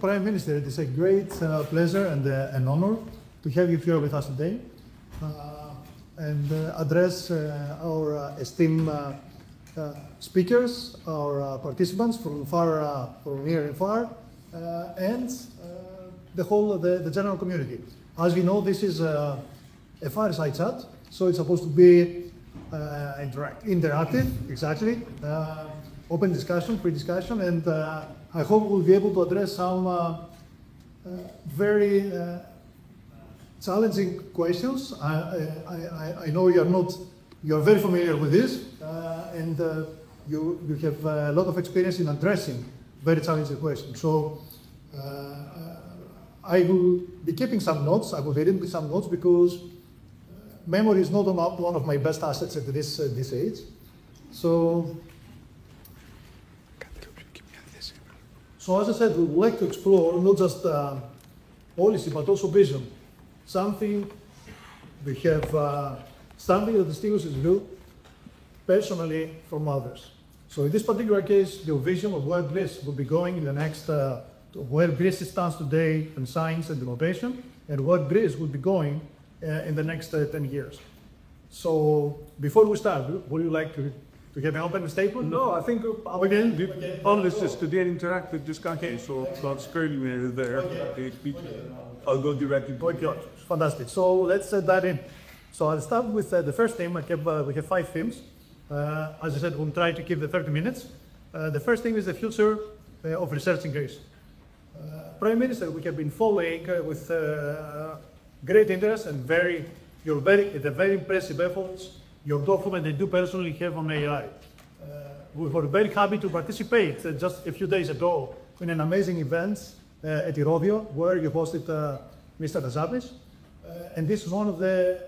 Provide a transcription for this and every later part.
Prime Minister, it is a great pleasure and an honor to have you here with us today and address our esteemed speakers, our participants from from near and far, and the general community. As we know, this is a fireside chat, so it's supposed to be interactive, exactly. Open discussion, free discussion, and I hope we'll be able to address some very challenging questions. I know you're very familiar with this, and you have a lot of experience in addressing very challenging questions. So I will be keeping some notes. I will be reading some notes because memory is not one of my best assets at this age. So as I said, we would like to explore not just policy, but also vision. Something that distinguishes you personally from others. So in this particular case, your vision of where Greece will be going in the next, where Greece stands today in science and innovation, and where Greece will be going in the next 10 years. So before we start, would you like to have an open statement? No, I think all this is to get interactive discussion, so that's currently there. I'll go directly to it. Fantastic. So let's set that in. So I'll start with the first theme. We have 5 themes. As I said, we'll try to keep the 30 minutes. The first theme is the future of research in Greece. Prime Minister, we have been following with great interest and very impressive efforts your document and you personally have on AI. We were very happy to participate just a few days ago in an amazing event at Irodio where you hosted Mr. Hassabis. And this is one of the,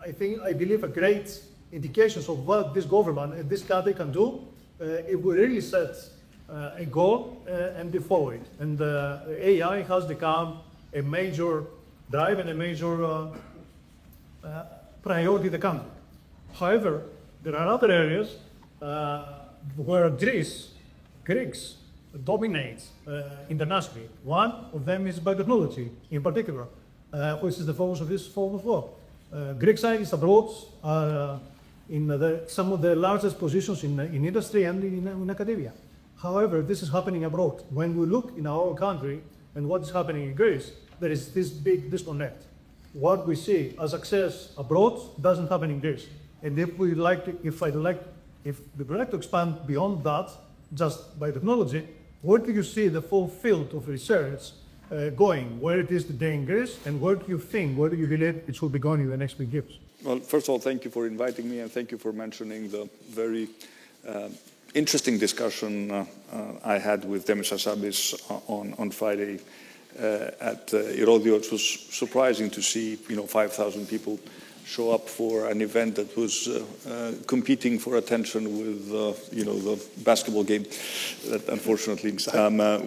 I believe, a great indications of what this government and this country can do if we really set a goal and we follow it. And AI has become a major drive and a major priority in the country. However, there are other areas where Greeks dominate internationally. One of them is biotechnology, in particular, which is the focus of this forum as well. Greek scientists abroad are in some of the largest positions in industry and in academia. However, this is happening abroad. When we look in our country and what is happening in Greece, there is this big disconnect. What we see as success abroad doesn't happen in Greece. And if we would like to expand beyond that, just by technology, where do you see the full field of research going? Where it is today in Greece, and where do you believe it should be going in the next few years? Well, first of all, thank you for inviting me, and thank you for mentioning the very interesting discussion I had with Demis Hassabis on Friday at Irodio. It was surprising to see 5,000 people show up for an event that was competing for attention with the basketball game that unfortunately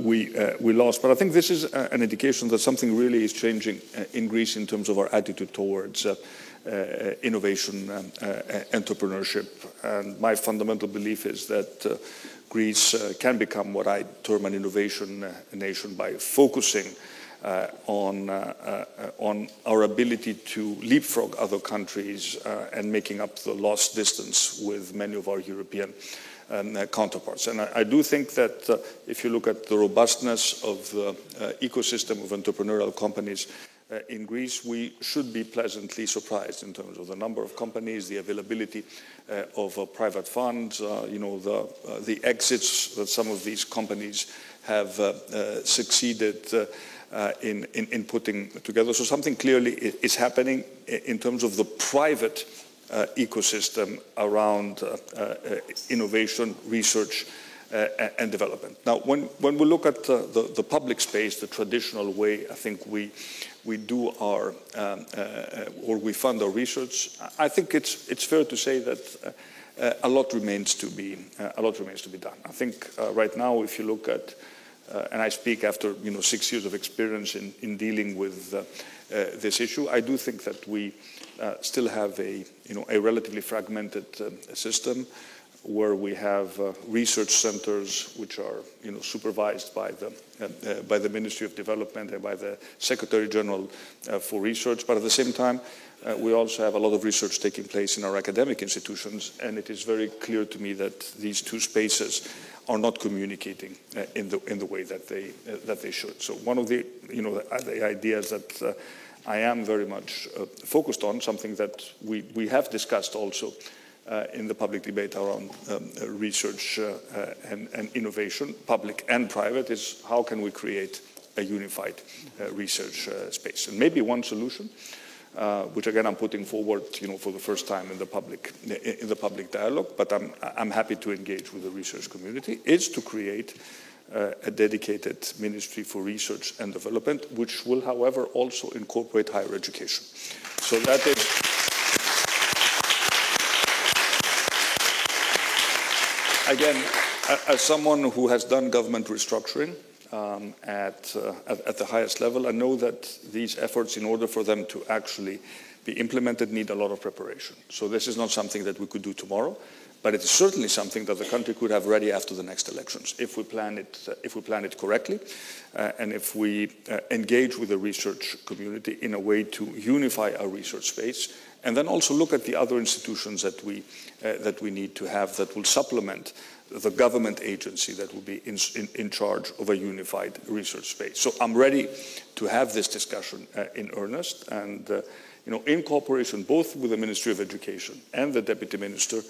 we lost. But I think this is an indication that something really is changing in Greece in terms of our attitude towards innovation, entrepreneurship. And my fundamental belief is that Greece can become what I term an innovation nation by focusing on our ability to leapfrog other countries and making up the lost distance with many of our European counterparts. And I do think that if you look at the robustness of the ecosystem of entrepreneurial companies in Greece, we should be pleasantly surprised in terms of the number of companies, the availability of private funds, the exits that some of these companies have succeeded in putting together. So something clearly is happening in terms of the private ecosystem around innovation, research, and development. Now, when we look at the public space, the traditional way, I think we do our or we fund our research, I think it's fair to say that a lot remains to be done. I think right now, if you look at and I speak after 6 years of experience in dealing with this issue, I do think that we still have a relatively fragmented system. where we have research centers which are supervised by the Ministry of Development and by the Secretary General for Research. But at the same time, we also have a lot of research taking place in our academic institutions, and it is very clear to me that these two spaces are not communicating in the way that they should. So one of the the ideas that I am very much focused on, something that we have discussed also in the public debate around research and innovation, public and private, is how can we create a unified research space? And maybe one solution, which again I'm putting forward, for the first time in the public dialogue, but I'm happy to engage with the research community, is to create a dedicated ministry for research and development, which will, however, also incorporate higher education. So that is. Again, as someone who has done government restructuring at the highest level, I know that these efforts, in order for them to actually be implemented, need a lot of preparation. So this is not something that we could do tomorrow, but it is certainly something that the country could have ready after the next elections, if we plan it correctly, and if we engage with the research community in a way to unify our research space, and then also look at the other institutions that we need to have that will supplement the government agency that will be in charge of a unified research space. So I'm ready to have this discussion in earnest, and in cooperation both with the Ministry of Education and the Deputy Minister,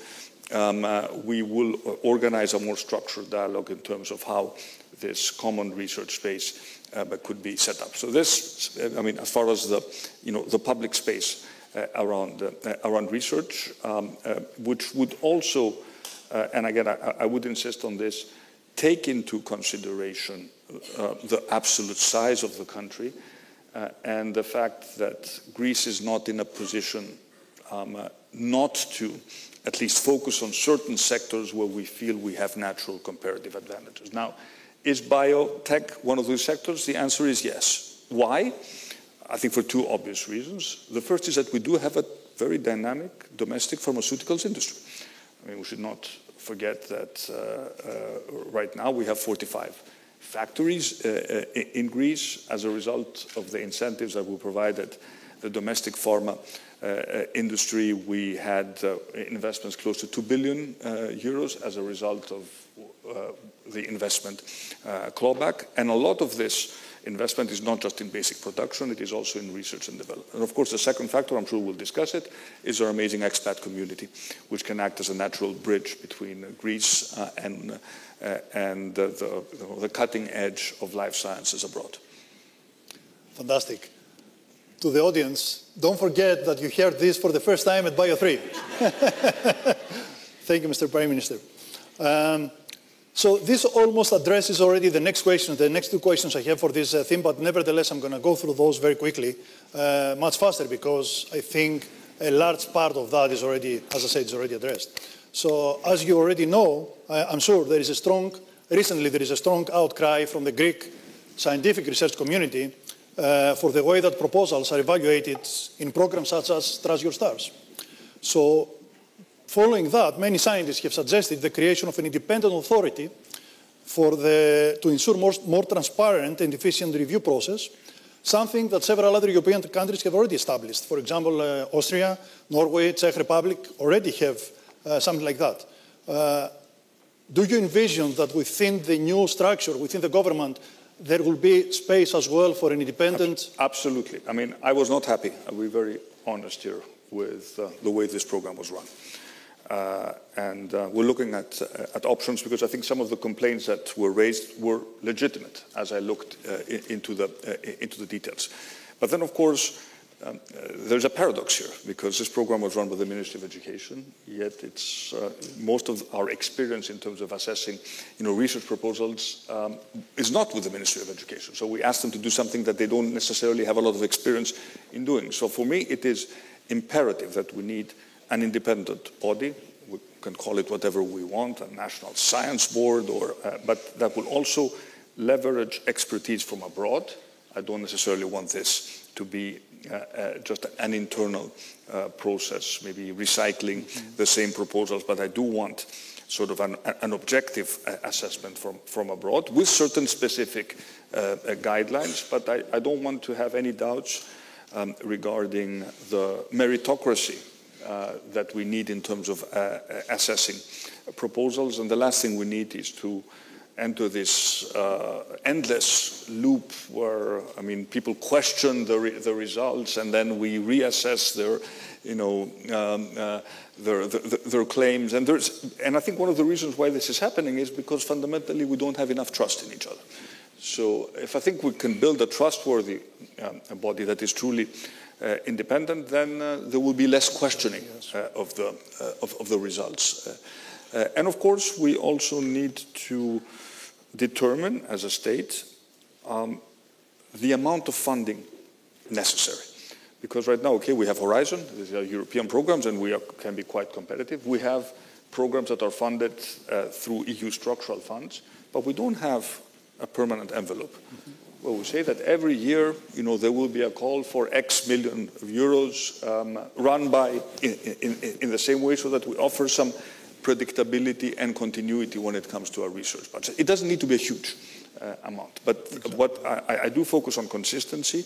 we will organize a more structured dialogue in terms of how this common research space could be set up. So this, as far as the public space around research, which would also, and again, I would insist on this, take into consideration the absolute size of the country and the fact that Greece is not in a position not to at least focus on certain sectors where we feel we have natural comparative advantages. Now, is biotech one of those sectors? The answer is yes. Why? I think for two obvious reasons. The first is that we do have a very dynamic domestic pharmaceuticals industry. We should not forget that right now we have 45 factories in Greece as a result of the incentives that we provided the domestic pharma industry. We had investments close to 2 billion euros as a result of the investment clawback. And a lot of this investment is not just in basic production, it is also in research and development. And of course, the second factor, I'm sure we'll discuss it, is our amazing expat community, which can act as a natural bridge between Greece and the cutting edge of life sciences abroad. Fantastic. To the audience, don't forget that you heard this for the first time at Bio3. Thank you, Mr. Prime Minister. So this almost addresses already the next question, the next two questions I have for this theme, but nevertheless, I'm going to go through those very quickly, much faster, because I think a large part of that is already, as I said, is already addressed. So as you already know, I'm sure recently there is a strong outcry from the Greek scientific research community for the way that proposals are evaluated in programs such as Trust Your Stars. So following that, many scientists have suggested the creation of an independent authority to ensure more transparent and efficient review process, something that several other European countries have already established. For example, Austria, Norway, Czech Republic already have something like that. Do you envision that within the new structure, within the government, there will be space as well for an independent... Absolutely. I was not happy, I'll be very honest here, with the way this program was run. And we're looking at options, because I think some of the complaints that were raised were legitimate as I looked into the details. But then, of course, there's a paradox here, because this program was run by the Ministry of Education, yet it's most of our experience in terms of assessing research proposals is not with the Ministry of Education. So we asked them to do something that they don't necessarily have a lot of experience in doing. So for me, it is imperative that we need an independent body. We can call it whatever we want, a national science board, but that will also leverage expertise from abroad. I don't necessarily want this to be just an internal process, maybe recycling the same proposals, but I do want sort of an objective assessment from abroad with certain specific guidelines. But I don't want to have any doubts regarding the meritocracy that we need in terms of assessing proposals. And the last thing we need is to enter this endless loop where, I mean, people question the results, and then we reassess their, their claims. And I think one of the reasons why this is happening is because fundamentally we don't have enough trust in each other. So if I think we can build a trustworthy body that is truly independent, then there will be less questioning of the results. And of course, we also need to determine, as a state, the amount of funding necessary. Because right now, okay, we have Horizon, these are European programs, and we can be quite competitive. We have programs that are funded through EU structural funds, but we don't have a permanent envelope. Well, we say that every year, there will be a call for X million euros run by in the same way, so that we offer some predictability and continuity when it comes to our research budget. It doesn't need to be a huge amount, but exactly. What I do focus on consistency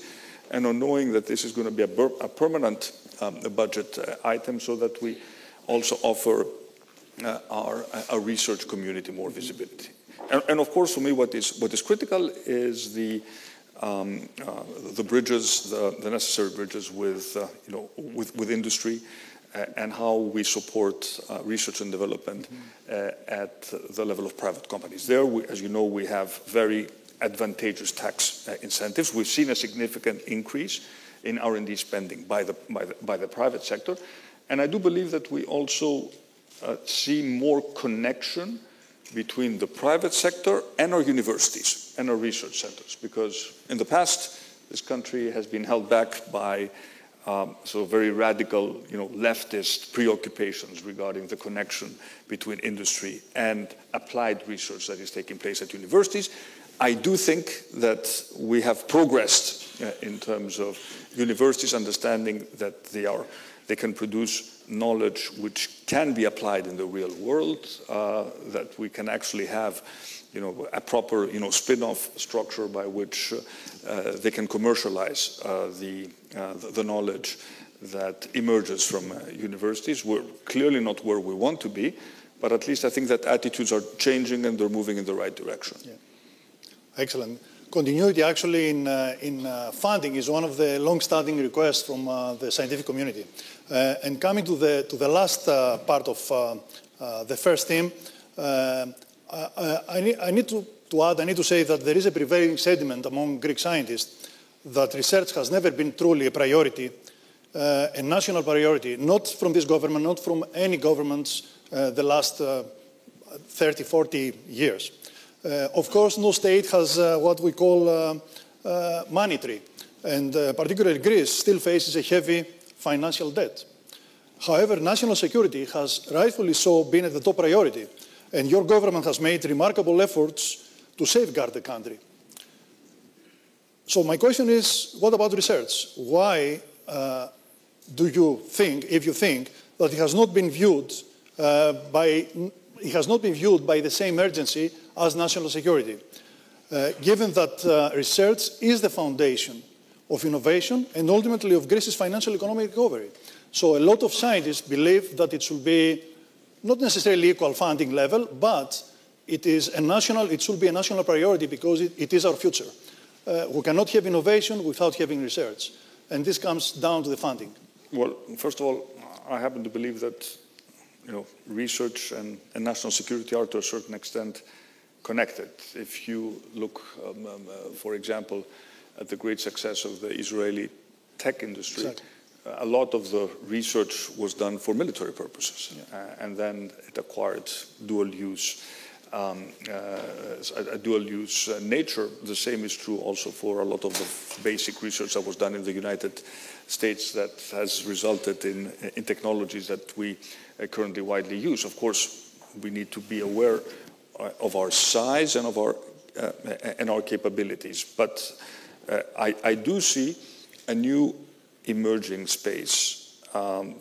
and on knowing that this is going to be a permanent budget item, so that we also offer our research community more visibility. And of course, for me, what is critical is the bridges, the necessary bridges with industry, and how we support research and development at the level of private companies. There, as you know, we have very advantageous tax incentives. We've seen a significant increase in R&D spending by the private sector, and I do believe that we also see more connection between the private sector and our universities and our research centers, because in the past, this country has been held back by very radical, leftist preoccupations regarding the connection between industry and applied research that is taking place at universities. I do think that we have progressed in terms of universities understanding that they can produce knowledge which can be applied in the real world, that we can actually have a proper spin-off structure by which they can commercialize the knowledge that emerges from universities. We're clearly not where we want to be, but at least I think that attitudes are changing and they're moving in the right direction. Yeah. Excellent. Continuity actually in funding is one of the long-standing requests from the scientific community. And coming to the last part of the first theme, I need to say that there is a prevailing sentiment among Greek scientists that research has never been truly a priority, a national priority, not from this government, not from any governments the last 30, 40 years. Of course, no state has what we call money tree, and particularly Greece still faces a heavy financial debt. However, national security has rightfully so been at the top priority, and your government has made remarkable efforts to safeguard the country. So my question is, what about research? Why do you think, if you think, that it has not been viewed by the same urgency as national security, given that research is the foundation of innovation and ultimately of Greece's financial economic recovery? So a lot of scientists believe that it should be not necessarily equal funding level, but it should be a national priority because it is our future. We cannot have innovation without having research, and this comes down to the funding. Well, first of all, I happen to believe that research and national security are to a certain extent connected. If you look, for example, at the great success of the Israeli tech industry, exactly. A lot of the research was done for military purposes, and then it acquired dual-use nature. The same is true also for a lot of the basic research that was done in the United States that has resulted in technologies that we currently widely use. Of course, we need to be aware of our size and of our capabilities. But I do see a new emerging space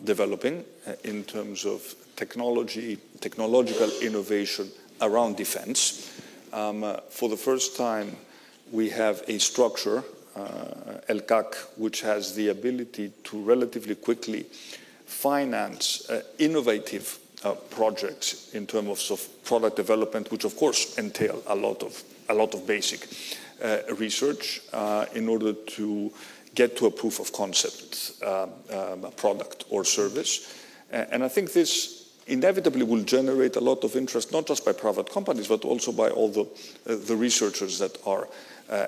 developing in terms of technological innovation around defense. For the first time, we have a structure, ELCAC, which has the ability to relatively quickly finance innovative projects in terms of product development, which of course entail a lot of basic research in order to get to a proof of concept product or service. And I think this inevitably will generate a lot of interest, not just by private companies, but also by all the researchers that are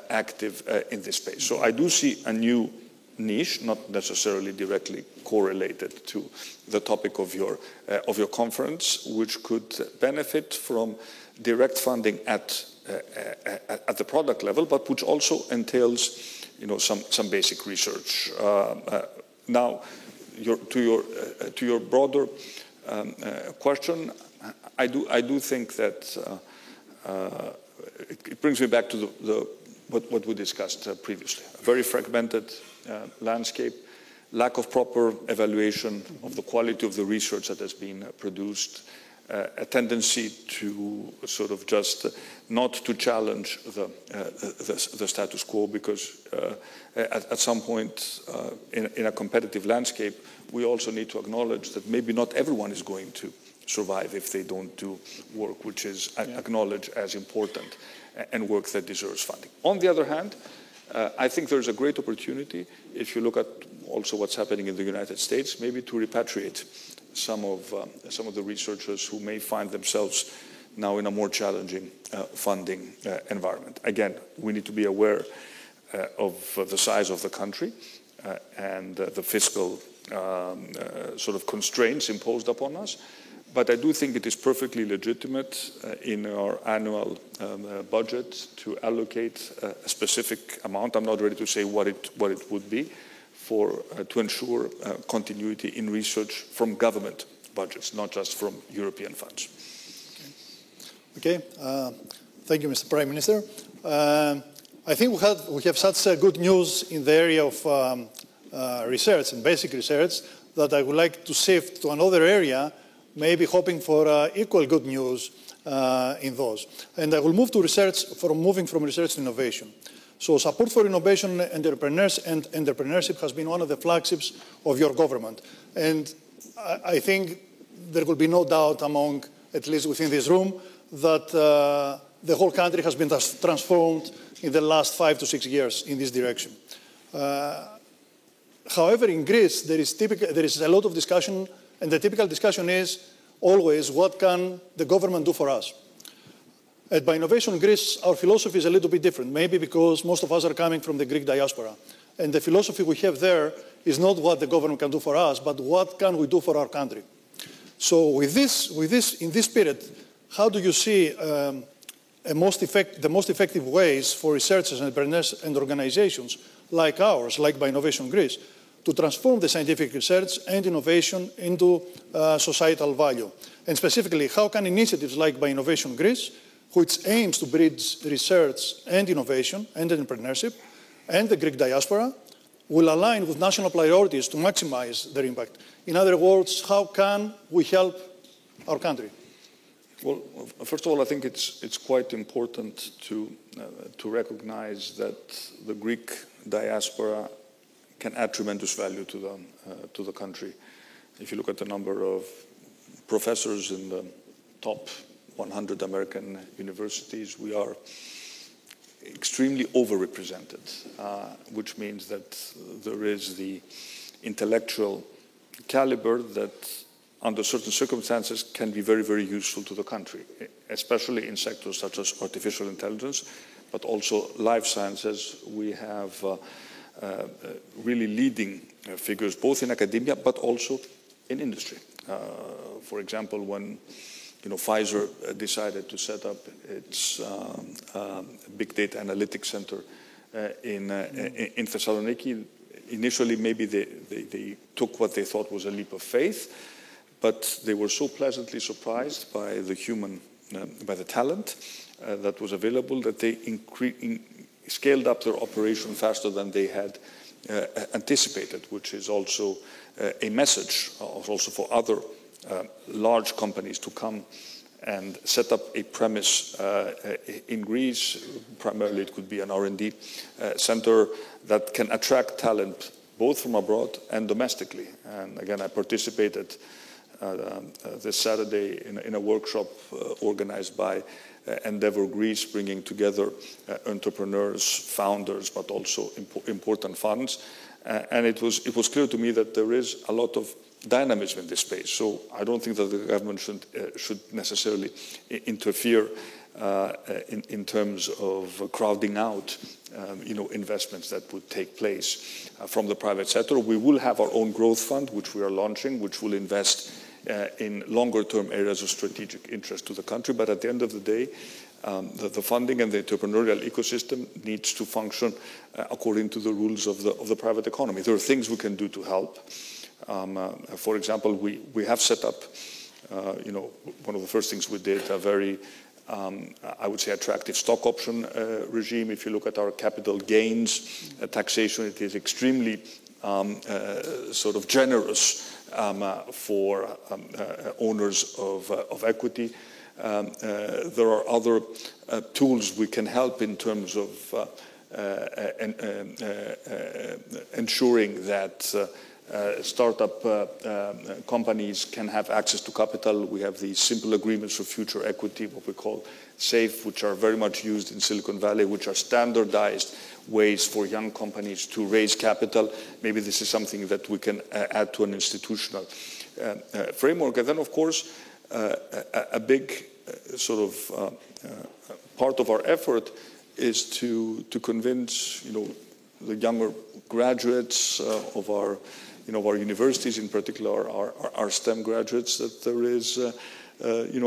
active in this space. So I do see a new niche, not necessarily directly correlated to the topic of your conference, which could benefit from direct funding at the product level, but which also entails, some basic research. Now, to your broader question, I do think that it brings me back to what we discussed previously. A very fragmented landscape, lack of proper evaluation of the quality of the research that has been produced, a tendency to sort of just not to challenge the status quo, because at some point in a competitive landscape, we also need to acknowledge that maybe not everyone is going to survive if they don't do work which is acknowledged as important and work that deserves funding. On the other hand, I think there's a great opportunity, if you look at also what's happening in the United States, maybe to repatriate some of the researchers who may find themselves now in a more challenging funding environment. Again, we need to be aware of the size of the country and the fiscal sort of constraints imposed upon us. But I do think it is perfectly legitimate in our annual budget to allocate a specific amount. I'm not ready to say what it would be to ensure continuity in research from government budgets, not just from European funds. Okay. Thank you, Mr. Prime Minister. I think we have such good news in the area of research and basic research that I would like to shift to another area, maybe hoping for equal good news in those. And I will move to research, moving from research to innovation. So support for innovation and entrepreneurship has been one of the flagships of your government. And I think there will be no doubt among, at least within this room, that the whole country has been transformed in the last 5 to 6 years in this direction. However, in Greece, there is a lot of discussion, and the typical discussion is always, what can the government do for us? At Innovation Greece, our philosophy is a little bit different, maybe because most of us are coming from the Greek diaspora. And the philosophy we have there is not what the government can do for us, but what can we do for our country? So in this period, how do you see the most effective ways for researchers and entrepreneurs and organizations like ours, like Innovation Greece, to transform the scientific research and innovation into societal value? And specifically, how can initiatives like Innovation Greece, which aims to bridge research and innovation and entrepreneurship and the Greek diaspora, will align with national priorities to maximize their impact? In other words, how can we help our country? Well, first of all, I think it's quite important to recognize that the Greek diaspora can add tremendous value to the country. If you look at the number of professors in the top 100 American universities, we are extremely overrepresented, which means that there is the intellectual caliber that under certain circumstances can be very, very useful to the country, especially in sectors such as artificial intelligence, but also life sciences. We have really leading figures, both in academia, but also in industry. For example, when Pfizer decided to set up its big data analytics center in Thessaloniki, initially maybe they took what they thought was a leap of faith, but they were so pleasantly surprised by the talent that was available that they scaled up their operation faster than they had anticipated, which is also a message also for other large companies to come and set up a premise in Greece. Primarily, it could be an R&D center that can attract talent both from abroad and domestically. And again, I participated this Saturday in a workshop organized by Endeavor Greece, bringing together entrepreneurs, founders, but also important funds. And it was clear to me that there is a lot of dynamism in this space. So I don't think that the government should necessarily interfere in terms of crowding out investments that would take place from the private sector. We will have our own growth fund, which we are launching, which will invest in longer-term areas of strategic interest to the country. But at the end of the day, the funding and the entrepreneurial ecosystem needs to function according to the rules of the private economy. There are things we can do to help. For example, we have set up, one of the first things we did, a very, I would say, attractive stock option regime. If you look at our capital gains taxation, it is extremely sort of generous for owners of equity. There are other tools we can help in terms of ensuring that startup companies can have access to capital. We have these simple agreements for future equity, what we call SAFE, which are very much used in Silicon Valley, which are standardized ways for young companies to raise capital. Maybe this is something that we can add to an institutional framework. And then, of course, a big sort of part of our effort is to convince, the younger graduates of our universities, in particular our STEM graduates, that there is a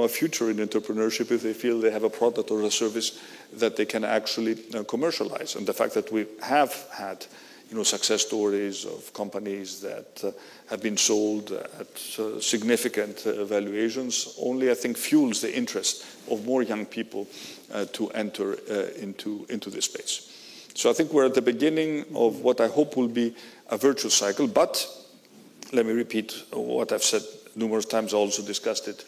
future in entrepreneurship if they feel they have a product or a service that they can actually commercialize. And the fact that we have had success stories of companies that have been sold at significant valuations only, I think, fuels the interest of more young people to enter into this space. So I think we're at the beginning of what I hope will be a virtuous cycle. But let me repeat what I've said numerous times. I also discussed it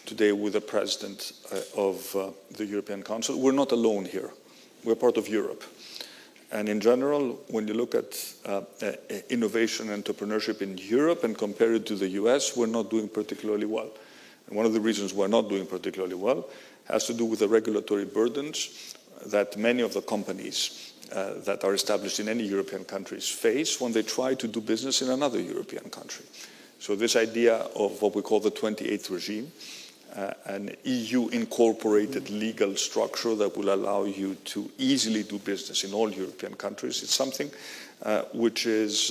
today with the President of the European Council. We're not alone here. We're part of Europe. And in general, when you look at innovation and entrepreneurship in Europe and compare it to the US, we're not doing particularly well. And one of the reasons we're not doing particularly well has to do with the regulatory burdens that many of the companies that are established in any European countries face when they try to do business in another European country. So this idea of what we call the 28th regime, an EU-incorporated legal structure that will allow you to easily do business in all European countries, it's something which is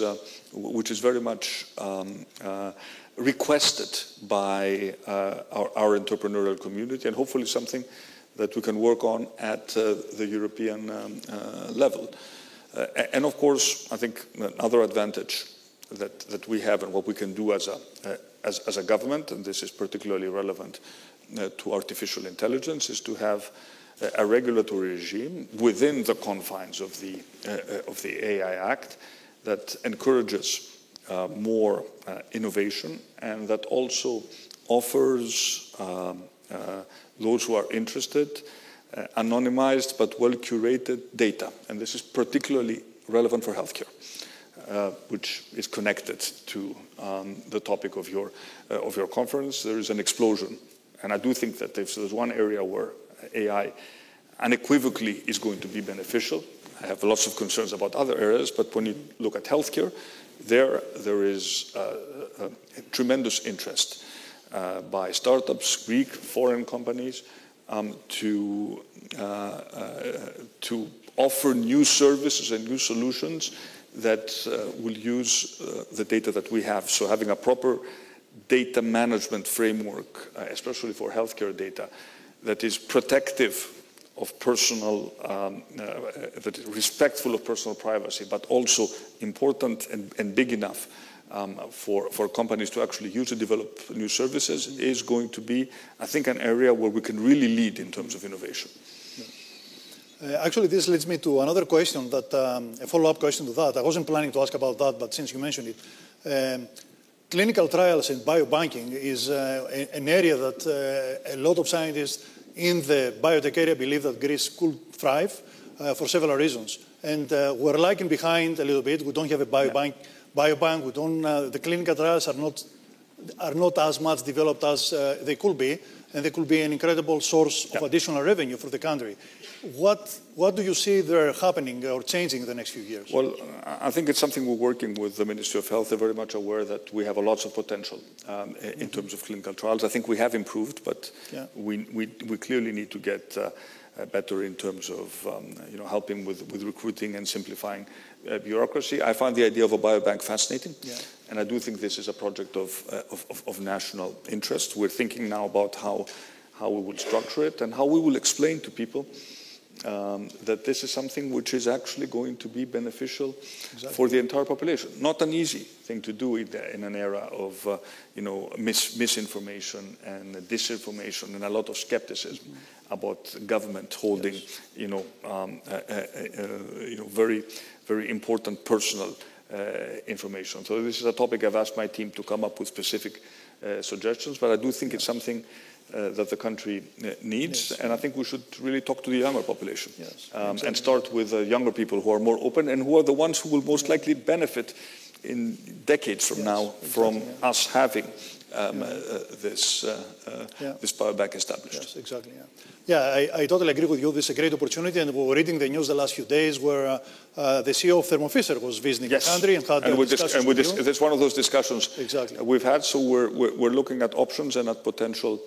very much requested by our entrepreneurial community, and hopefully something that we can work on at the European level. And of course, I think another advantage that we have and what we can do as a government, and this is particularly relevant to artificial intelligence, is to have a regulatory regime within the confines of the AI Act that encourages more innovation and that also offers those who are interested anonymized but well-curated data. And this is particularly relevant for healthcare, which is connected to the topic of your conference. There is an explosion. And I do think that if there's one area where AI unequivocally is going to be beneficial, I have lots of concerns about other areas, but when you look at healthcare, there is a tremendous interest by startups, Greek, foreign companies, to offer new services and new solutions that will use the data that we have. So having a proper data management framework, especially for healthcare data, that is protective of personal, that is respectful of personal privacy, but also important and big enough for companies to actually use and develop new services, is going to be, I think, an area where we can really lead in terms of innovation. Actually, this leads me to another question, that a follow-up question to that. I wasn't planning to ask about that, but since you mentioned it, clinical trials and biobanking is an area that a lot of scientists in the biotech area believe that Greece could thrive for several reasons. And we're lagging behind a little bit. We don't have a biobank. We don't. The clinical trials are not as much developed as they could be, and they could be an incredible source of additional revenue for the country. What do you see there happening or changing in the next few years? Well, I think it's something we're working with the Ministry of Health. They're very much aware that we have lots of potential in terms of clinical trials. I think we have improved, but we clearly need to get better in terms of helping with recruiting and simplifying bureaucracy. I find the idea of a biobank fascinating, and I do think this is a project of national interest. We're thinking now about how we will structure it and how we will explain to people that this is something which is actually going to be beneficial for the entire population. Not an easy thing to do in an era of misinformation and disinformation and a lot of skepticism about government holding very, very important personal information. So this is a topic I've asked my team to come up with specific suggestions, but I do think it's something that the country needs, and I think we should really talk to the younger population and start with younger people who are more open and who are the ones who will most likely benefit in decades from now from us having this biobank established. Yes, exactly. I totally agree with you. This is a great opportunity, and we were reading the news the last few days where the CEO of Thermo Fisher was visiting the country and had discussions with you. It's one of those discussions we've had. So we're looking at options and at potential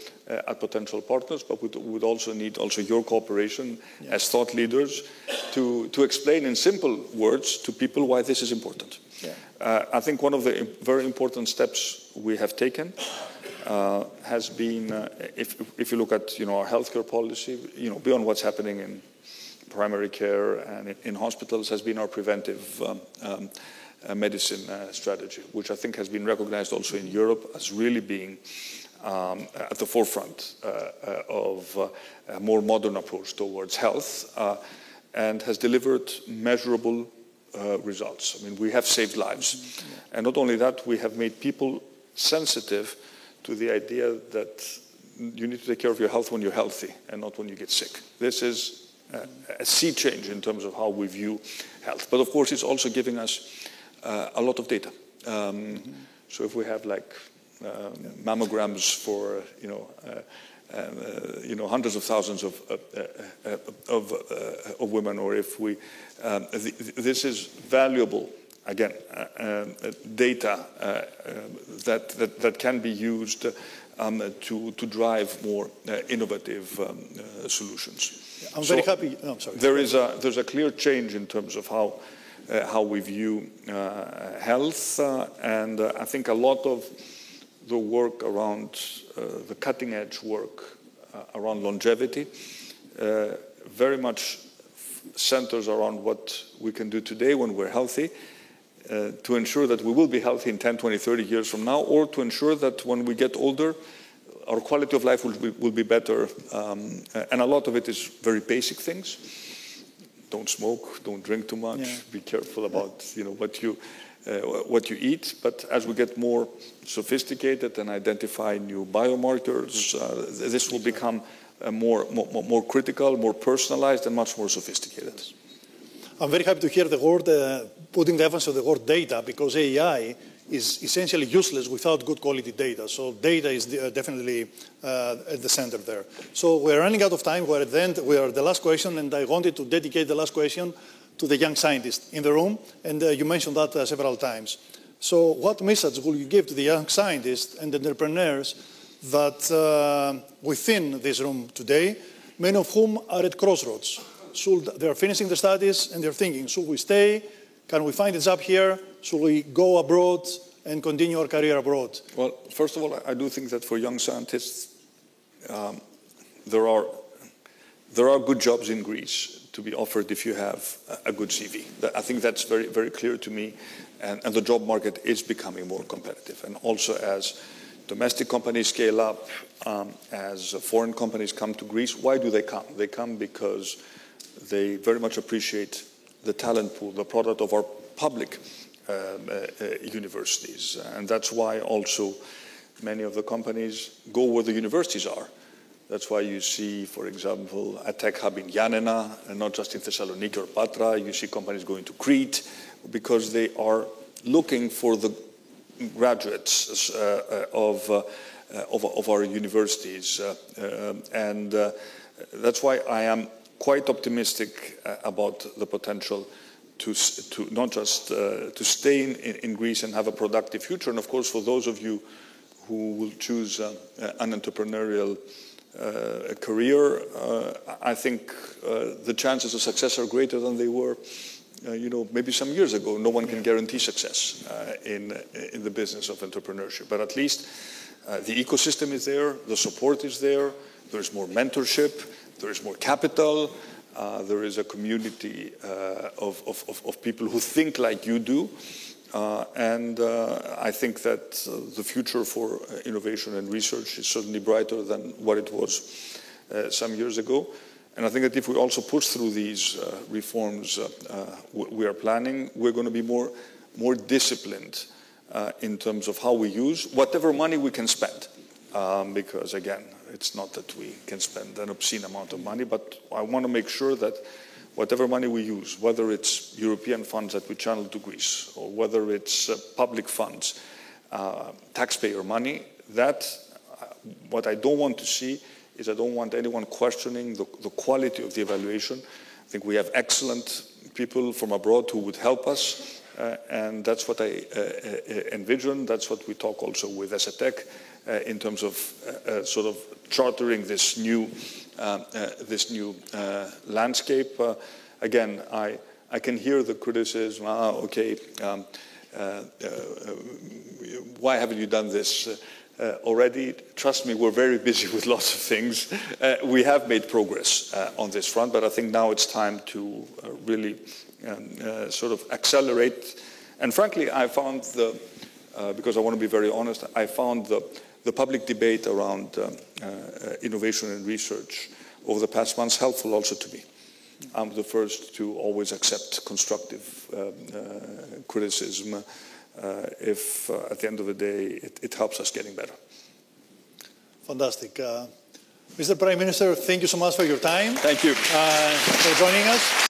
partners, but we would also need your cooperation as thought leaders to explain in simple words to people why this is important. I think one of the very important steps we have taken has been, if you look at our healthcare policy, beyond what's happening in primary care and in hospitals, has been our preventive medicine strategy, which I think has been recognized also in Europe as really being at the forefront of a more modern approach towards health, and has delivered measurable results. I mean, we have saved lives, and not only that, we have made people sensitive to the idea that you need to take care of your health when you're healthy and not when you get sick. This is a sea change in terms of how we view health. But of course, it's also giving us a lot of data. So if we have mammograms for hundreds of thousands of women, or if we, this is valuable. Again, data that can be used to drive more innovative solutions. I'm very happy. No, I'm sorry. There's a clear change in terms of how we view health, and I think a lot of the work around the cutting edge work around longevity very much centers around what we can do today when we're healthy, to ensure that we will be healthy in 10, 20, 30 years from now, or to ensure that when we get older, our quality of life will be better. And a lot of it is very basic things. Don't smoke, don't drink too much, be careful about what you eat. But as we get more sophisticated and identify new biomarkers, this will become more critical, more personalized, and much more sophisticated. I'm very happy to hear the word, putting the emphasis on the word data, because AI is essentially useless without good quality data. So data is definitely at the center there. So we're running out of time. We're at the end. We are the last question, and I wanted to dedicate the last question to the young scientists in the room, and you mentioned that several times. So what message will you give to the young scientists and entrepreneurs that within this room today, many of whom are at crossroads? They're finishing their studies and they're thinking, should we stay? Can we find a job here? Should we go abroad and continue our career abroad? Well, first of all, I do think that for young scientists, there are good jobs in Greece to be offered if you have a good CV. I think that's very, very clear to me, and the job market is becoming more competitive. And also as domestic companies scale up, as foreign companies come to Greece, why do they come? They come because they very much appreciate the talent pool, the product of our public universities. And that's why also many of the companies go where the universities are. That's why you see, for example, a tech hub in Yanina, and not just in Thessaloniki or Patra. You see companies going to Crete because they are looking for the graduates of our universities. And that's why I am quite optimistic about the potential to not just to stay in Greece and have a productive future. And of course, for those of you who will choose an entrepreneurial career, I think the chances of success are greater than they were, maybe some years ago. No one can guarantee success in the business of entrepreneurship, but at least the ecosystem is there, the support is there, there's more mentorship, there is more capital, there is a community of people who think like you do. And I think that the future for innovation and research is certainly brighter than what it was some years ago. And I think that if we also push through these reforms we are planning, we're going to be more disciplined in terms of how we use whatever money we can spend. Because again, it's not that we can spend an obscene amount of money, but I want to make sure that whatever money we use, whether it's European funds that we channel to Greece, or whether it's public funds, taxpayer money, what I don't want to see is I don't want anyone questioning the quality of the evaluation. I think we have excellent people from abroad who would help us, and that's what I envision. That's what we talk also with ESETEC in terms of sort of chartering this new landscape. Again, I can hear the criticism, why haven't you done this already? Trust me, we're very busy with lots of things. We have made progress on this front, but I think now it's time to really sort of accelerate. And frankly, I found because I want to be very honest, I found the public debate around innovation and research over the past months helpful also to me. I'm the first to always accept constructive criticism if at the end of the day it helps us getting better. Fantastic. Mr. Prime Minister, thank you so much for your time. Thank you. For joining us.